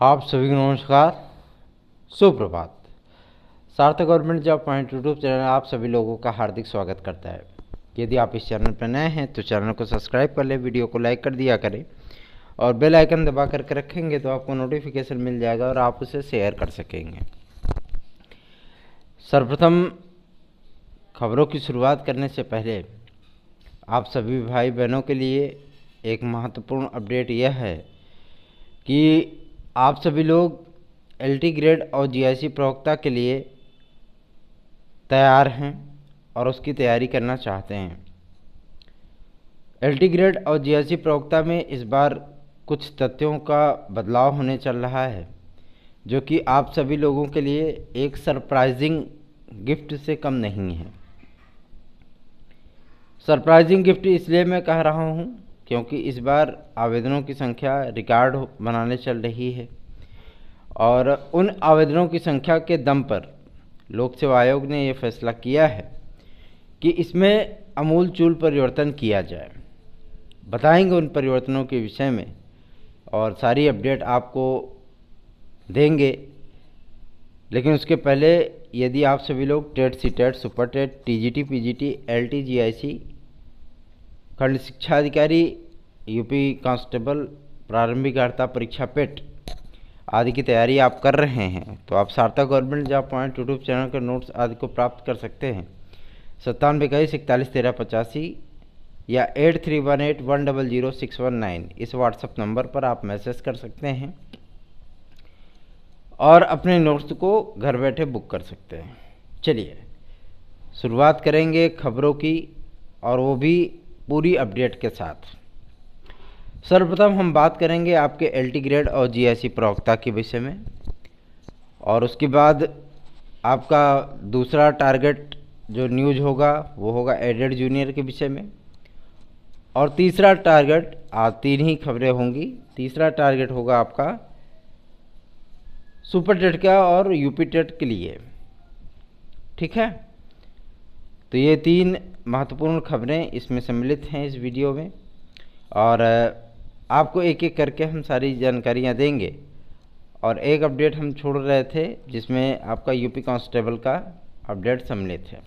आप सभी को नमस्कार, सुप्रभात। सार्थक government job point YouTube channel आप सभी लोगों का हार्दिक स्वागत करता है। यदि आप इस चैनल पर नए हैं तो चैनल को सब्सक्राइब कर लें, वीडियो को लाइक कर दिया करें और बेल आइकन दबा करके रखेंगे तो आपको नोटिफिकेशन मिल जाएगा और आप उसे शेयर कर सकेंगे। सर्वप्रथम खबरों की शुरुआत करने से पहले आप सभी भाई बहनों के लिए एक महत्वपूर्ण अपडेट यह है कि आप सभी लोग एलटी ग्रेड और जीआईसी प्रवक्ता के लिए तैयार हैं और उसकी तैयारी करना चाहते हैं। एलटी ग्रेड और जीआईसी प्रवक्ता में इस बार कुछ तथ्यों का बदलाव होने चल रहा है, जो कि आप सभी लोगों के लिए एक सरप्राइजिंग गिफ्ट से कम नहीं है। सरप्राइजिंग गिफ्ट इसलिए मैं कह रहा हूँ क्योंकि इस बार आवेदनों की संख्या रिकॉर्ड बनाने चल रही है और उन आवेदनों की संख्या के दम पर लोक सेवा आयोग ने यह फैसला किया है कि इसमें आमूलचूल परिवर्तन किया जाए। बताएंगे उन परिवर्तनों के विषय में और सारी अपडेट आपको देंगे। लेकिन उसके पहले यदि आप सभी लोग TET, CTET, super TET, TGT, PGT, LT, GIC, खंड शिक्षा अधिकारी, यूपी कांस्टेबल, प्रारंभिक अर्हता परीक्षा पेट आदि की तैयारी आप कर रहे हैं तो आप सार्थक government job point YouTube channel के नोट्स आदि को प्राप्त कर सकते हैं। 9721411385 या 8318100619 इस व्हाट्सएप नंबर पर आप मैसेज कर सकते हैं और अपने नोट्स को घर बैठे बुक कर सकते हैं। चलिए शुरुआत करेंगे खबरों की, और वो भी पूरी अपडेट के साथ। सर्वप्रथम हम बात करेंगे आपके एलटी ग्रेड और जीआईसी प्रवक्ता के विषय में, और उसके बाद आपका दूसरा टारगेट जो न्यूज होगा वो होगा एडेड जूनियर के विषय में, और तीसरा टारगेट, आज 3 ही खबरें होंगी। तीसरा टारगेट होगा आपका सुपर टेट का और यूपी टेट के लिए। ठीक है, तो ये 3 महत्वपूर्ण खबरें इसमें सम्मिलित हैं इस वीडियो में, और आपको एक एक करके हम सारी जानकारियां देंगे। और एक अपडेट हम छोड़ रहे थे जिसमें आपका यूपी कांस्टेबल का अपडेट सम्मिलित है।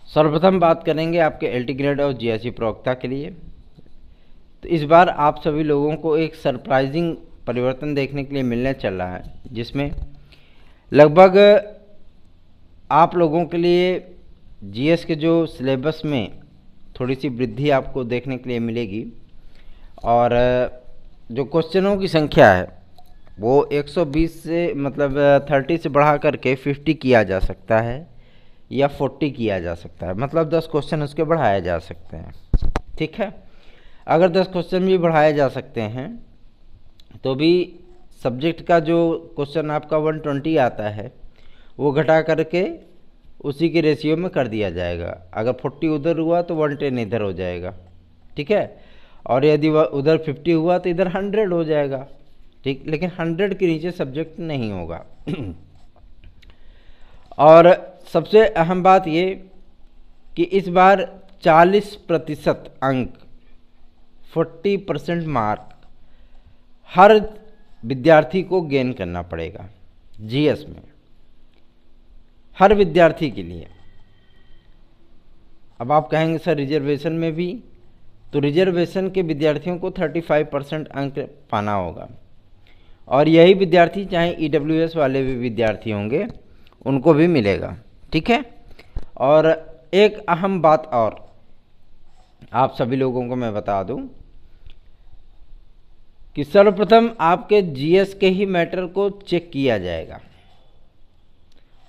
सर्वप्रथम बात करेंगे आपके एलटी ग्रेड और जीआईसी प्रवक्ता के लिए। तो इस बार आप सभी लोगों को एक सरप्राइजिंग परिवर्तन देखने के लिए मिलने चल रहा है, जिसमें लगभग आप लोगों के लिए जीएस के जो सिलेबस में थोड़ी सी वृद्धि आपको देखने के लिए मिलेगी, और जो क्वेश्चनों की संख्या है वो 120 से मतलब 30 से बढ़ा करके 50 किया जा सकता है या 40 किया जा सकता है, मतलब 10 क्वेश्चन उसके बढ़ाए जा सकते हैं। ठीक है, अगर 10 क्वेश्चन भी बढ़ाए जा सकते हैं तो भी सब्जेक्ट का जो क्वेश्चन आपका 120 आता है वो घटा करके उसी के रेशियो में कर दिया जाएगा। अगर 40 उधर हुआ तो 110 इधर हो जाएगा। ठीक है, और यदि वह उधर 50 हुआ तो इधर 100 हो जाएगा। ठीक, लेकिन 100 के नीचे सब्जेक्ट नहीं होगा। और सबसे अहम बात ये कि इस बार 40% अंक, 40% मार्क हर विद्यार्थी को गेन करना पड़ेगा जीएस में, हर विद्यार्थी के लिए। अब आप कहेंगे सर रिजर्वेशन में भी, तो रिजर्वेशन के विद्यार्थियों को 35% अंक पाना होगा, और यही विद्यार्थी चाहे ईडब्ल्यूएस वाले भी विद्यार्थी होंगे उनको भी मिलेगा। ठीक है, और एक अहम बात और आप सभी लोगों को मैं बता दूं कि सर्वप्रथम आपके जीएस के ही मैटर को चेक किया जाएगा।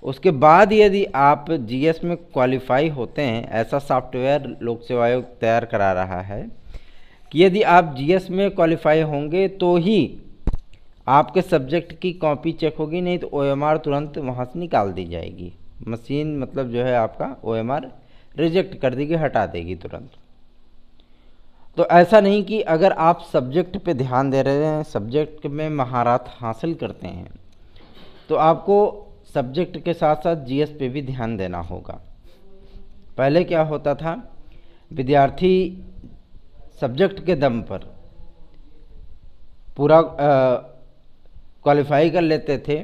उसके बाद यदि आप जीएस में क्वालिफाई होते हैं, ऐसा सॉफ्टवेयर लोक सेवा आयोग तैयार करा रहा है कि यदि आप जीएस में क्वालिफाई होंगे तो ही आपके सब्जेक्ट की कॉपी चेक होगी, नहीं तो ओएमआर तुरंत वहाँ से निकाल दी जाएगी। मशीन मतलब जो है आपका ओएमआर रिजेक्ट कर देगी, हटा देगी तुरंत। तो ऐसा नहीं कि अगर आप सब्जेक्ट पे ध्यान दे रहे हैं, सब्जेक्ट में महारत हासिल करते हैं, तो आपको सब्जेक्ट के साथ साथ जीएस पे भी ध्यान देना होगा। पहले क्या होता था, विद्यार्थी सब्जेक्ट के दम पर पूरा क्वालिफाई कर लेते थे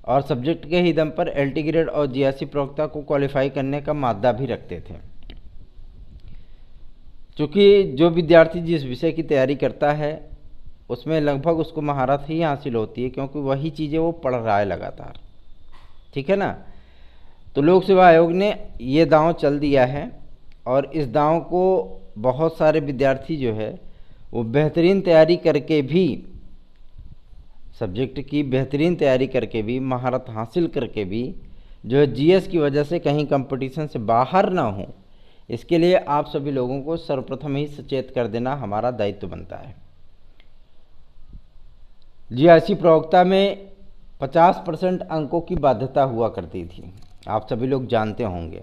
और सब्जेक्ट के ही दम पर एलटी ग्रेड और जीआईसी प्रवक्ता को क्वालिफाई करने का मादा भी रखते थे। क्योंकि जो विद्यार्थी जिस विषय की तैयारी करता है उसमें लगभग उसको महारत ही हासिल होती है, क्योंकि वही चीज़ें वो पढ़ रहा है लगातार। ठीक है ना। तो लोक सेवा आयोग ने ये दांव चल दिया है और इस दांव को बहुत सारे विद्यार्थी जो है वो बेहतरीन तैयारी करके भी, सब्जेक्ट की बेहतरीन तैयारी करके भी, महारत हासिल करके भी जो है जीएस की वजह से कहीं कंपटीशन से बाहर ना हो, इसके लिए आप सभी लोगों को सर्वप्रथम ही सचेत कर देना हमारा दायित्व बनता है। जीआईसी प्रवक्ता में 50% अंकों की बाध्यता हुआ करती थी, आप सभी लोग जानते होंगे।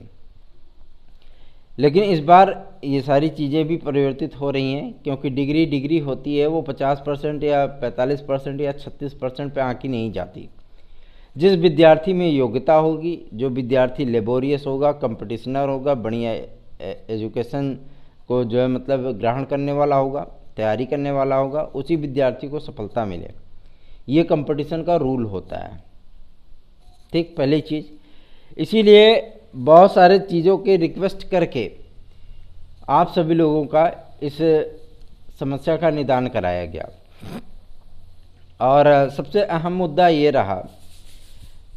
लेकिन इस बार ये सारी चीज़ें भी परिवर्तित हो रही हैं, क्योंकि डिग्री होती है वो 50% या 45% या 36% पे आंकी नहीं जाती। जिस विद्यार्थी में योग्यता होगी, जो विद्यार्थी लेबोरियस होगा, कंपटिशनर होगा, बढ़िया एजुकेशन को जो है मतलब ग्रहण करने वाला होगा, तैयारी करने वाला होगा, उसी विद्यार्थी को सफलता मिले। ये कंपटीशन का रूल होता है। ठीक, पहली चीज़। इसीलिए बहुत सारे चीज़ों के रिक्वेस्ट करके आप सभी लोगों का इस समस्या का निदान कराया गया। और सबसे अहम मुद्दा ये रहा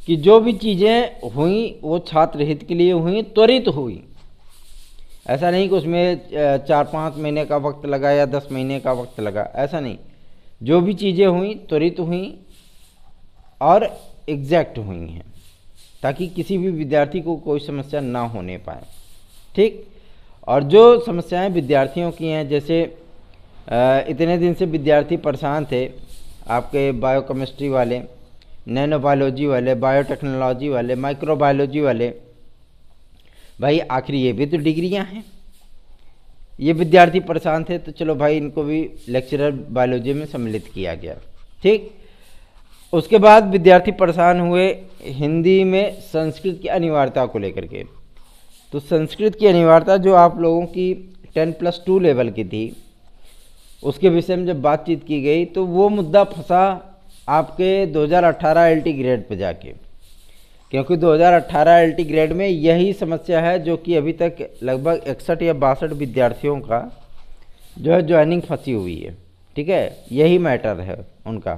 कि जो भी चीज़ें हुई वो छात्र हित के लिए हुई, त्वरित हुई। ऐसा नहीं कि उसमें 4-5 महीने का वक्त लगा या 10 महीने का वक्त लगा, ऐसा नहीं। जो भी चीज़ें हुई त्वरित हुई और एग्जैक्ट हुई हैं, ताकि किसी भी विद्यार्थी को कोई समस्या ना होने पाए। ठीक। और जो समस्याएं विद्यार्थियों की हैं, जैसे इतने दिन से विद्यार्थी परेशान थे, आपके बायोकेमिस्ट्री वाले, नैनो बायोलॉजी वाले, बायोटेक्नोलॉजी वाले, माइक्रोबायोलॉजी वाले, भाई आखिर ये भी तो डिग्रियां हैं। ये विद्यार्थी परेशान थे, तो चलो भाई इनको भी लेक्चरर बायोलॉजी में सम्मिलित किया गया। ठीक। उसके बाद विद्यार्थी परेशान हुए हिंदी में संस्कृत की अनिवार्यता को लेकर के। तो संस्कृत की अनिवार्यता जो आप लोगों की 10+2 लेवल की थी, उसके विषय में जब बातचीत की गई तो वो मुद्दा फंसा आपके 2018 एलटी ग्रेड पे जाके, क्योंकि 2018 एलटी ग्रेड में यही समस्या है जो कि अभी तक लगभग 61 या 62 विद्यार्थियों का जो है ज्वाइनिंग फंसी हुई है। ठीक है, यही मैटर है उनका।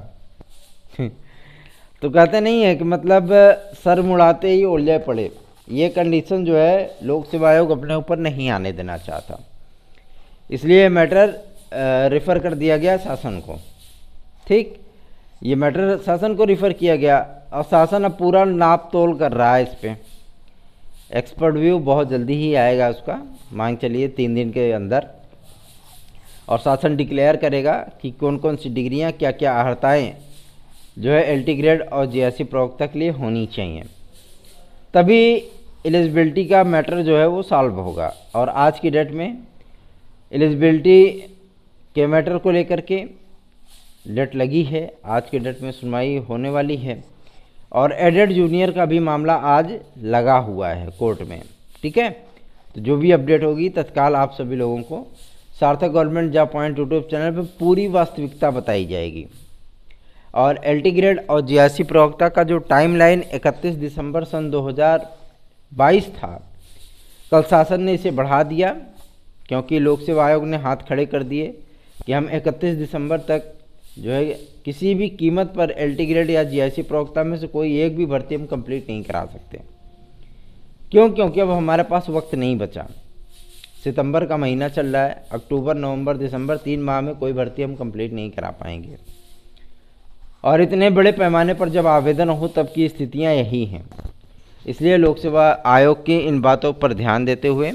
तो कहते नहीं है कि मतलब सर मुड़ाते ही उलझे पड़े, ये कंडीशन जो है लोक सेवा आयोग अपने ऊपर नहीं आने देना चाहता, इसलिए मैटर रेफ़र कर दिया गया शासन को। ठीक, ये मैटर शासन को रेफ़र किया गया और शासन अब पूरा नाप तोल कर रहा है इस पर। एक्सपर्ट व्यू बहुत जल्दी ही आएगा उसका, मान चलिए 3 दिन के अंदर, और शासन डिक्लेयर करेगा कि कौन कौन सी डिग्रियां, क्या क्या अर्हताएँ जो है एलटी ग्रेड और जीआईसी प्रवक्ता के लिए होनी चाहिए। तभी एलिजिबिलिटी का मैटर जो है वो सॉल्व होगा। और आज की डेट में एलिजिबिलिटी के मैटर को लेकर के डेट लगी है, आज की डेट में सुनवाई होने वाली है। और एडेड जूनियर का भी मामला आज लगा हुआ है कोर्ट में। ठीक है, तो जो भी अपडेट होगी तत्काल आप सभी लोगों को सार्थक government job point YouTube channel पर पूरी वास्तविकता बताई जाएगी। और एलटी ग्रेड और जीआईसी प्रवक्ता का जो टाइमलाइन 31 दिसंबर सन 2022 था, कल शासन ने इसे बढ़ा दिया, क्योंकि लोक सेवा आयोग ने हाथ खड़े कर दिए कि हम 31 दिसंबर तक जो है किसी भी कीमत पर एलटी ग्रेड या जीआईसी प्रवक्ता में से कोई एक भी भर्ती हम कंप्लीट नहीं करा सकते। क्यों? क्योंकि अब हमारे पास वक्त नहीं बचा। सितंबर का महीना चल रहा है, अक्टूबर, नवंबर, दिसंबर 3 माह में कोई भर्ती हम कंप्लीट नहीं करा पाएंगे। और इतने बड़े पैमाने पर जब आवेदन हो तब की स्थितियां यही हैं। इसलिए लोक सेवा आयोग की इन बातों पर ध्यान देते हुए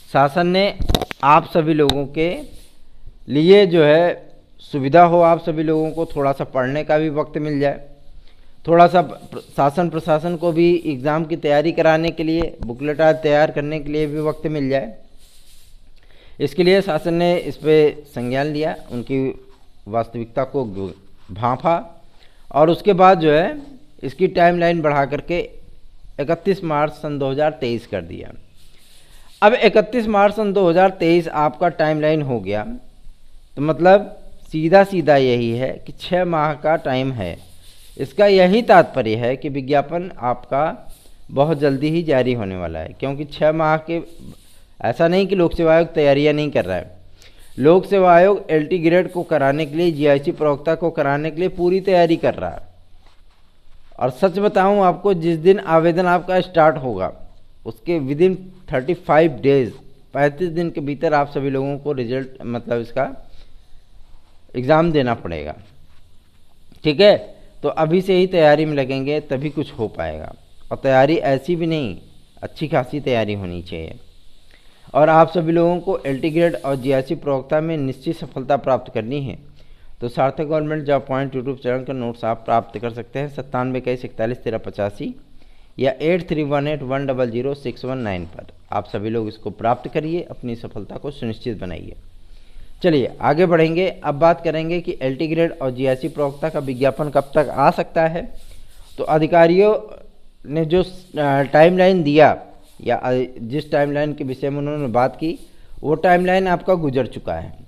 शासन ने आप सभी लोगों के लिए जो है सुविधा हो, आप सभी लोगों को थोड़ा सा पढ़ने का भी वक्त मिल जाए, थोड़ा सा शासन प्रशासन को भी एग्ज़ाम की तैयारी कराने के लिए, बुकलेट आज तैयार करने के लिए भी वक्त मिल जाए। इसके लिए शासन ने इस पर संज्ञान लिया, उनकी वास्तविकता को भांपा और उसके बाद जो है इसकी टाइमलाइन बढ़ा करके 31 मार्च सन 2023 कर दिया। अब 31 मार्च सन 2023 आपका टाइमलाइन हो गया, तो मतलब सीधा सीधा यही है कि 6 माह का टाइम है। इसका यही तात्पर्य है कि विज्ञापन आपका बहुत जल्दी ही जारी होने वाला है, क्योंकि 6 माह के, ऐसा नहीं कि लोक सेवा आयोग तैयारियां नहीं कर रहा है। लोक सेवा आयोग एलटी ग्रेड को कराने के लिए, जीआईसी प्रवक्ता को कराने के लिए पूरी तैयारी कर रहा है। और सच बताऊं आपको, जिस दिन आवेदन आपका स्टार्ट होगा उसके विदिन 35 डेज, 35 दिन के भीतर आप सभी लोगों को रिजल्ट, मतलब इसका एग्ज़ाम देना पड़ेगा। ठीक है, तो अभी से ही तैयारी में लगेंगे तभी कुछ हो पाएगा। और तैयारी ऐसी भी नहीं, अच्छी खासी तैयारी होनी चाहिए। और आप सभी लोगों को एलटी ग्रेड और जीआईसी प्रवक्ता में निश्चित सफलता प्राप्त करनी है तो सार्थक government job point YouTube channel का नोट्स आप प्राप्त कर सकते हैं 9721411385 या 8318100619 पर। आप सभी लोग इसको प्राप्त करिए, अपनी सफलता को सुनिश्चित बनाइए। चलिए आगे बढ़ेंगे। अब बात करेंगे कि एलटी ग्रेड और जीआईसी प्रवक्ता का विज्ञापन कब तक आ सकता है। तो अधिकारियों ने जो टाइमलाइन दिया या जिस टाइमलाइन के विषय में उन्होंने बात की, वो टाइमलाइन आपका गुजर चुका है।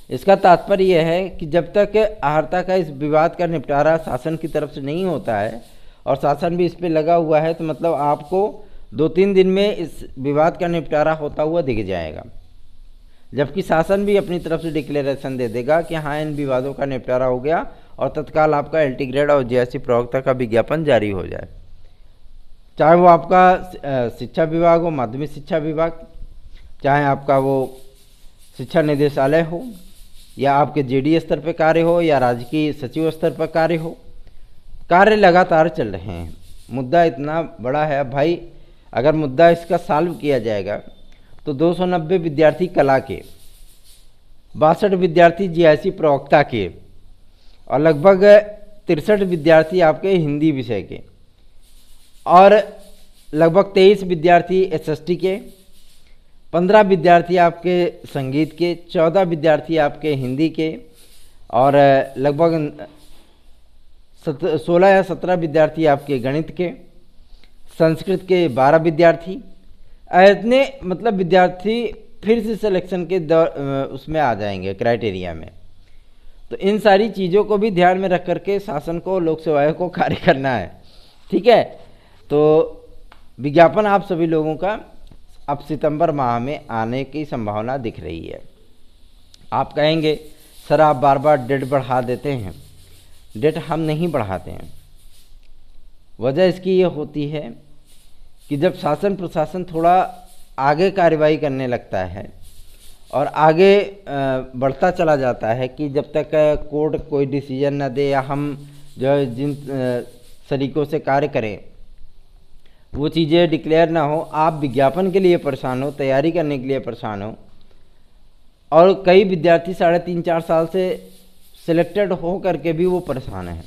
इसका तात्पर्य यह है कि जब तक आहर्ता का इस विवाद का निपटारा शासन की तरफ से नहीं होता है और शासन भी इस पर लगा हुआ है, तो मतलब आपको 2-3 दिन में इस विवाद का निपटारा होता हुआ दिख जाएगा। जबकि शासन भी अपनी तरफ से डिक्लेरेशन दे देगा कि हाँ, इन विवादों का निपटारा हो गया और तत्काल आपका एलटी ग्रेड और जीआईसी प्रवक्ता का विज्ञापन जारी हो जाए। चाहे वो आपका शिक्षा विभाग हो, माध्यमिक शिक्षा विभाग, चाहे आपका वो शिक्षा निदेशालय हो, या आपके जेडी स्तर पर कार्य हो, या राजकीय सचिव स्तर पर कार्य हो, कार्य लगातार चल रहे हैं। मुद्दा इतना बड़ा है भाई, अगर मुद्दा इसका सॉल्व किया जाएगा तो 290 विद्यार्थी कला के, 62 विद्यार्थी जीआईसी प्रवक्ता के और लगभग 63 विद्यार्थी आपके हिंदी विषय के और लगभग 23 विद्यार्थी एसएसटी के, 15 विद्यार्थी आपके संगीत के, 14 विद्यार्थी आपके हिंदी के और लगभग 16 या 17 विद्यार्थी आपके गणित के, संस्कृत के 12 विद्यार्थी। इतने मतलब विद्यार्थी फिर से सिलेक्शन के उसमें आ जाएंगे, क्राइटेरिया में। तो इन सारी चीज़ों को भी ध्यान में रख करके शासन को, लोक सेवा आयोग को कार्य करना है। ठीक है, तो विज्ञापन आप सभी लोगों का अब सितंबर माह में आने की संभावना दिख रही है। आप कहेंगे सर आप बार बार डेट बढ़ा देते हैं। डेट हम नहीं बढ़ाते हैं। वजह इसकी ये होती है कि जब शासन प्रशासन थोड़ा आगे कार्रवाई करने लगता है और आगे बढ़ता चला जाता है कि जब तक कोर्ट कोई डिसीजन न दे या हम जो है जिन तरीक़ों से कार्य करें वो चीज़ें डिक्लेयर ना हो, आप विज्ञापन के लिए परेशान हो, तैयारी करने के लिए परेशान हो। और कई विद्यार्थी 3.5-4 साल से सिलेक्टेड हो करके भी वो परेशान हैं।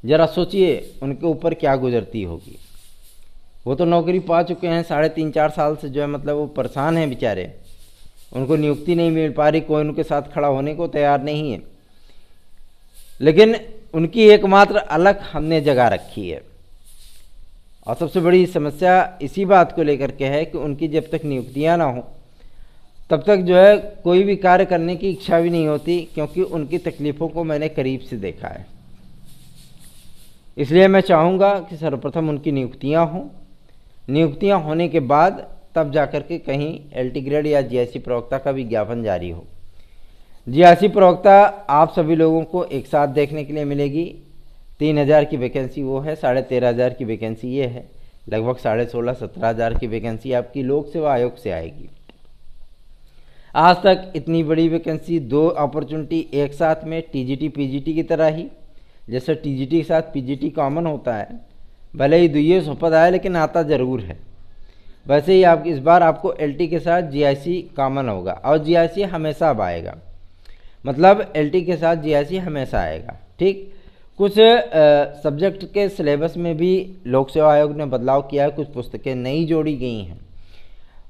ज़रा सोचिए उनके ऊपर क्या गुजरती होगी। वो तो नौकरी पा चुके हैं, 3.5-4 साल से जो है मतलब वो परेशान हैं बेचारे, उनको नियुक्ति नहीं मिल पा रही, कोई उनके साथ खड़ा होने को तैयार नहीं है। लेकिन उनकी एकमात्र अलग हमने जगह रखी है और सबसे बड़ी समस्या इसी बात को लेकर के है कि उनकी जब तक नियुक्तियां ना हो तब तक जो है कोई भी कार्य करने की इच्छा भी नहीं होती, क्योंकि उनकी तकलीफ़ों को मैंने करीब से देखा है। इसलिए मैं चाहूँगा कि सर्वप्रथम उनकी नियुक्तियां हों, नियुक्तियां होने के बाद तब जाकर के कहीं एलटी ग्रेड या जीआईसी प्रवक्ता का विज्ञापन जारी हो। जीआईसी प्रवक्ता आप सभी लोगों को एक साथ देखने के लिए मिलेगी। 3000 की वैकेंसी वो है, 13,500 की वैकेंसी ये है, लगभग 16,500-17,000 की वैकेंसी आपकी लोक सेवा आयोग से आएगी। आज तक इतनी बड़ी वैकेंसी, 2 अपॉर्चुनिटी एक साथ में, टीजीटी पीजीटी की तरह ही, जैसे टीजीटी के साथ पीजीटी कॉमन होता है, भले ही दुइये सोपद आए लेकिन आता ज़रूर है, वैसे ही आप इस बार आपको एलटी के साथ जीआईसी कॉमन होगा और जीआईसी हमेशा अब आएगा, मतलब एलटी के साथ जीआईसी हमेशा आएगा। ठीक, कुछ सब्जेक्ट के सिलेबस में भी लोक सेवा आयोग ने बदलाव किया है, कुछ पुस्तकें नई जोड़ी गई हैं,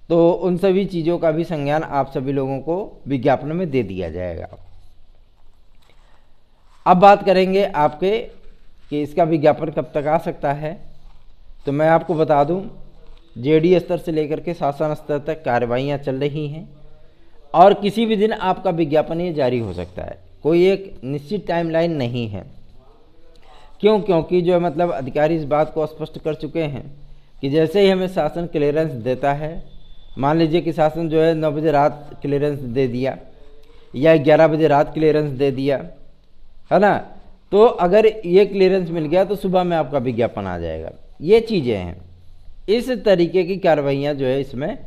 तो उन सभी चीज़ों का भी संज्ञान आप सभी लोगों को विज्ञापन में दे दिया जाएगा। अब बात करेंगे आपके कि इसका विज्ञापन कब तक आ सकता है। तो मैं आपको बता दूं, जेडी स्तर से लेकर के शासन स्तर तक कार्रवाइयाँ चल रही हैं और किसी भी दिन आपका विज्ञापन ये जारी हो सकता है, कोई एक निश्चित टाइमलाइन नहीं है। क्यों? क्योंकि जो मतलब अधिकारी इस बात को स्पष्ट कर चुके हैं कि जैसे ही हमें शासन क्लियरेंस देता है, मान लीजिए कि शासन जो है 9 बजे रात क्लियरेंस दे दिया या 11 बजे रात क्लियरेंस दे दिया, है ना, तो अगर ये क्लियरेंस मिल गया तो सुबह में आपका विज्ञापन आ जाएगा। ये चीज़ें हैं, इस तरीके की कार्रवाइयाँ जो है इसमें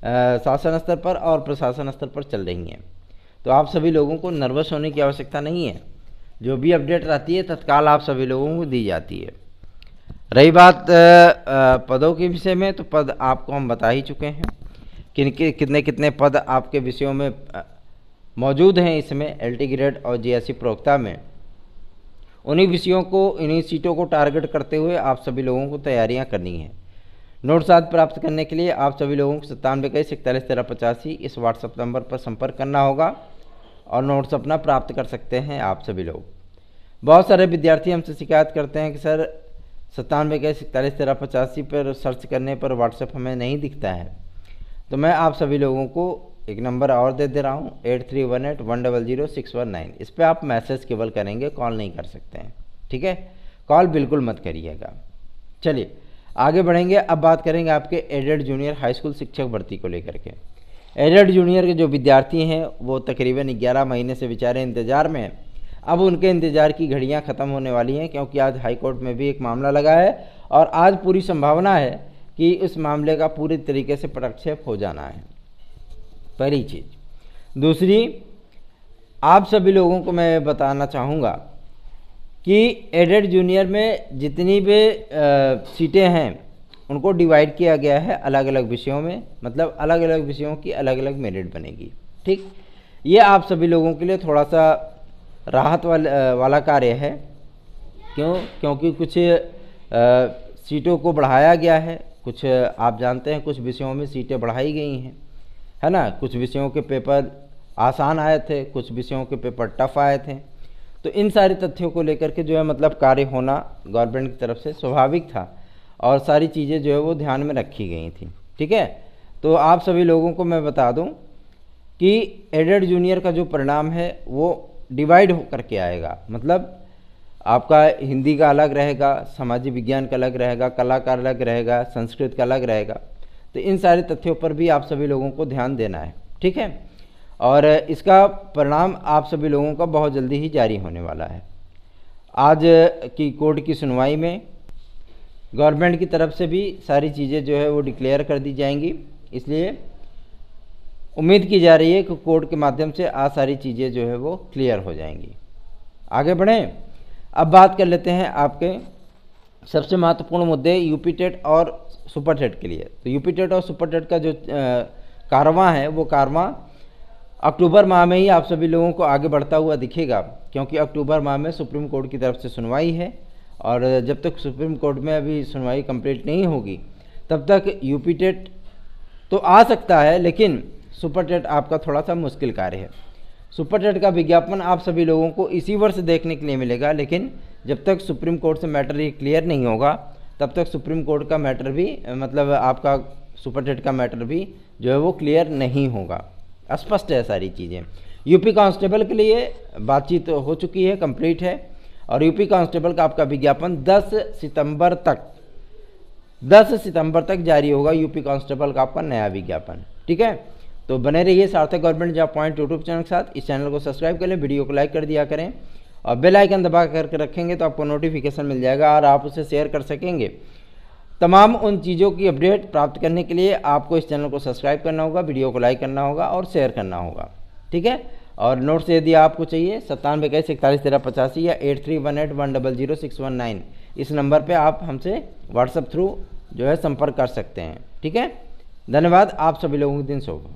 शासन स्तर पर और प्रशासन स्तर पर चल रही हैं। तो आप सभी लोगों को नर्वस होने की आवश्यकता नहीं है, जो भी अपडेट रहती है तत्काल आप सभी लोगों को दी जाती है। रही बात पदों के विषय में, तो पद आपको हम बता ही चुके हैं कितने कितने पद आपके विषयों में मौजूद हैं इसमें LT ग्रेड और GSE प्रवक्ता में। उन्हीं विषयों को, इन्हीं सीटों को टारगेट करते हुए आप सभी लोगों को तैयारियां करनी है। नोट्स आदि प्राप्त करने के लिए आप सभी लोगों को 9721411385 इस व्हाट्सएप नंबर पर संपर्क करना होगा और नोट्स अपना प्राप्त कर सकते हैं आप सभी लोग। बहुत सारे विद्यार्थी हमसे शिकायत करते हैं कि सर 9721411385 पर सर्च करने पर व्हाट्सएप हमें नहीं दिखता है। तो मैं आप सभी लोगों को एक नंबर और दे दे रहा हूँ, 8318100619। इस पर आप मैसेज केवल करेंगे, कॉल नहीं कर सकते हैं, ठीक है? कॉल बिल्कुल मत करिएगा। चलिए आगे बढ़ेंगे। अब बात करेंगे आपके एडेड जूनियर हाई स्कूल शिक्षक भर्ती को लेकर के। एडेड जूनियर के जो विद्यार्थी हैं वो तकरीबन 11 महीने से बेचारे इंतज़ार में हैं। अब उनके इंतज़ार की घड़ियां ख़त्म होने वाली हैं, क्योंकि आज हाई कोर्ट में भी एक मामला लगा है और आज पूरी संभावना है कि इस मामले का पूरी तरीके से पदक्षेप हो जाना है, पहली चीज़। दूसरी, आप सभी लोगों को मैं बताना चाहूँगा कि एडेड जूनियर में जितनी भी सीटें हैं उनको डिवाइड किया गया है अलग अलग विषयों में, मतलब अलग अलग विषयों की अलग अलग मेरिट बनेगी, ठीक? ये आप सभी लोगों के लिए थोड़ा सा राहत वाला कार्य है। क्यों? क्योंकि कुछ सीटों को बढ़ाया गया है, कुछ आप जानते हैं कुछ विषयों में सीटें बढ़ाई गई हैं, है ना। कुछ विषयों के पेपर आसान आए थे, कुछ विषयों के पेपर टफ आए थे। तो इन सारे तथ्यों को लेकर के जो है मतलब कार्य होना गवर्नमेंट की तरफ से स्वाभाविक था और सारी चीज़ें जो है वो ध्यान में रखी गई थी, ठीक है। तो आप सभी लोगों को मैं बता दूं कि एडेड जूनियर का जो परिणाम है वो डिवाइड होकर के आएगा, मतलब आपका हिंदी का अलग रहेगा, सामाजिक विज्ञान का अलग रहेगा, कला का अलग रहेगा, संस्कृत का अलग रहेगा। तो इन सारे तथ्यों पर भी आप सभी लोगों को ध्यान देना है, ठीक है। और इसका परिणाम आप सभी लोगों का बहुत जल्दी ही जारी होने वाला है। आज की कोर्ट की सुनवाई में गवर्नमेंट की तरफ से भी सारी चीज़ें जो है वो डिक्लेयर कर दी जाएंगी, इसलिए उम्मीद की जा रही है कि कोर्ट के माध्यम से आज सारी चीज़ें जो है वो क्लियर हो जाएंगी। आगे बढ़ें। अब बात कर लेते हैं आपके सबसे महत्वपूर्ण मुद्दे यूपी टेट और सुपर टेट के लिए। तो यूपी टेट और सुपर टेट का जो कारवां है वो कारवां अक्टूबर माह में ही आप सभी लोगों को आगे बढ़ता हुआ दिखेगा, क्योंकि अक्टूबर माह में सुप्रीम कोर्ट की तरफ से सुनवाई है और जब तक सुप्रीम कोर्ट में अभी सुनवाई कंप्लीट नहीं होगी तब तक यूपी टेट तो आ सकता है, लेकिन सुपर टेट आपका थोड़ा सा मुश्किल कार्य है। सुपर टेट का विज्ञापन आप सभी लोगों को इसी वर्ष देखने के लिए मिलेगा, लेकिन जब तक सुप्रीम कोर्ट से मैटर ये क्लियर नहीं होगा तब तक सुप्रीम कोर्ट का मैटर भी मतलब आपका सुपर टेट का मैटर भी जो है वो क्लियर नहीं होगा। स्पष्ट है सारी चीज़ें। यूपी कांस्टेबल के लिए बातचीत हो चुकी है, कंप्लीट है, और यूपी कांस्टेबल का आपका विज्ञापन 10 सितंबर तक जारी होगा। यूपी कांस्टेबल का आपका नया विज्ञापन, ठीक है। तो बने रहिए सार्थक government job point YouTube channel के साथ। इस चैनल को सब्सक्राइब कर लें, वीडियो को लाइक कर दिया करें और बेल आइकन दबा करके रखेंगे तो आपको नोटिफिकेशन मिल जाएगा और आप उसे शेयर कर सकेंगे। तमाम उन चीज़ों की अपडेट प्राप्त करने के लिए आपको इस चैनल को सब्सक्राइब करना होगा, वीडियो को लाइक करना होगा और शेयर करना होगा, ठीक है। और नोट्स यदि आपको चाहिए 9721411385 या 8318100619 इस नंबर पे आप हमसे व्हाट्सएप थ्रू जो है संपर्क कर सकते हैं, ठीक है। धन्यवाद। आप सभी लोगों के दिन शुभ हो।